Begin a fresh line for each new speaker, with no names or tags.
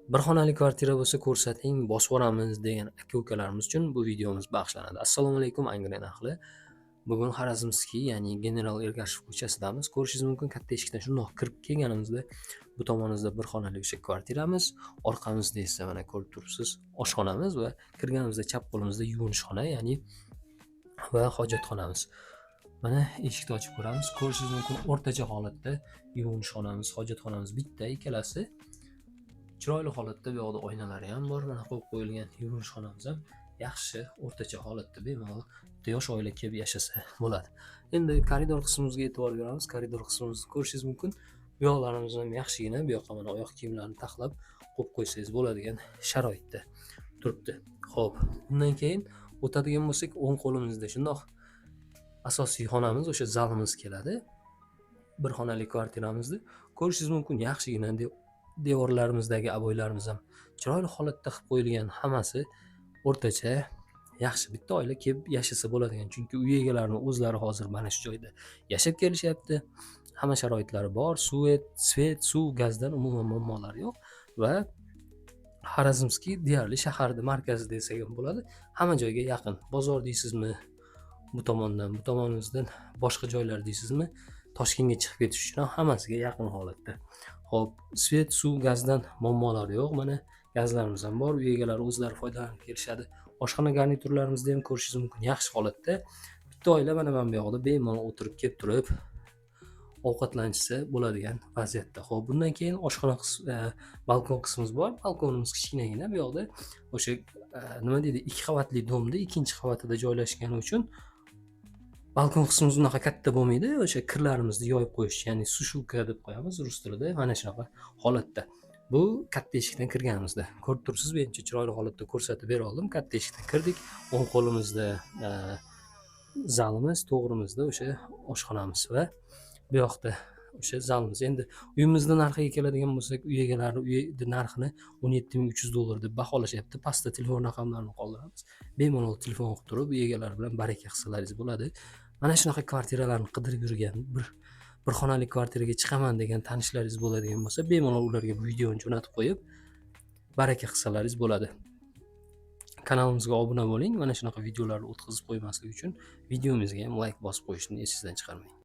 Bir xonali kvartira bo'lsa ko'rsating, bosib olamiz degan aka-ukalarimiz uchun bu videomiz bag'ishlanadi. Assalomu alaykum Angren ahli. Bugun Xorazmskiy, ya'ni General Ergashev ko'chasidamiz. Ko'rishingiz mumkin, katta eshikdan shundoq kirib kelganimizda bu tomonimizda bir xonali o'sha kvartiramiz, orqamizda esa mana ko'rib turibsiz, oshxonamiz va kirganimizda chap qo'limizda yuvinishxona, ya'ni va hojatxonamiz. Mana eshikni ochib ko'ramiz. Ko'rishingiz mumkin, o'rtacha holatda yuvinishxonamiz, hojatxonamiz bitta, ikkalasi chiroyli holatda. Bu yoqda oynalari ham bor, mana qo'yib qo'yilgan. Yuvinishxonamiz ham yaxshi, o'rtacha holatda, bemalol bitta yosh oila kelib yashasa bo'ladi. Endi koridor qismimizga e'tibor beramiz. Koridor qismimizni ko'rishingiz mumkin. Bu yoqlarimiz ham yaxshigina. Bu yoqqa mana oyoq kiyimlarni taxlab qo'yib qo'ysangiz bo'ladigan sharoitda turibdi. Xo'p, undan keyin o'tadigan bo'lsak, o'ng qo'limizda shundoq asosiy xonamiz, o'sha zalimiz keladi. Bir xonali kvartiramizni ko'rishingiz mumkin, yaxshigina devorlarimizdagi aboylarimiz ham chiroyli holatda qilib qo'yilgan, hammasi o'rtacha yaxshi. Bitta oila kelib yashasa bo'ladigan, chunki uy egalarining o'zlari hozir mana shu joyda yashab kelishyapti. Hamma sharoitlari bor, svet, suv, gazdan umuman muammolar yo'q va Xorazmskiy deyarli shaharda markazi desak ham bo'ladi. Hamma joyga yaqin. Bozor deysizmi, bu tomondan, bu tomonimizdan boshqa joylar deysizmi, Toshkentga chiqib ketish uchun ham hammasiga yaqin holatda. Xo'p, svet, suv, gazdan muammolar yo'q. Mana gazlarimiz ham bor. Uy egalari o'zlari foydalanib kelishadi. Oshxona garniturlarimizni ham ko'rishingiz mumkin, yaxshi holatda. Bitta oila mana bu yoqda bemalol o'tirib kelib turib ovqatlanishsa bo'ladigan vaziyatda. Xo'p, bundan keyin oshxona balkon qismimiz bor. Balkonimiz kichkinagina. Bu yoqda o'sha nima deydi, ikki qavatli domda ikkinchi qavatida joylashgani uchun balkon qismimiz unaqa katta bo'lmaydi. O'sha kirlarimizni yoyib qo'yish, ya'ni sushilka deb qo'yamiz rus tilida. Mana shunaqa holatda. Bu katta eshikdan kirganimizda. Ko'rib turibsiz, menimcha chiroyli holatda ko'rsatib bera oldim. Katta eshikdan kirdik. O'ng qo'limizda zalimiz, to'g'rimizda o'sha oshxonamiz va bu yoqda o'sha zalimiz. Endi uyimizni narxiga keladigan bo'lsak, uy egalari uyni narxini $17,300 deb baholashyapti. Pastda telefon raqamlarini qoldiramiz. Bemalol telefon qilib turib, uy egalari bilan baraka qilsalaringiz bo'ladi. Mana shunaqa kvartiralarni qidirib yurgan, bir xonali kvartiraga chiqaman degan tanishlaringiz bo'ladigan bo'lsa, bemalol ularga bu videoni jo'natib qo'yib baraka qilsalaringiz bo'ladi. Kanalimizga obuna bo'ling. Mana shunaqa videolarni o'tkazib qo'ymaslik uchun videomizga ham like bosib qo'yishni esingizdan chiqarmang.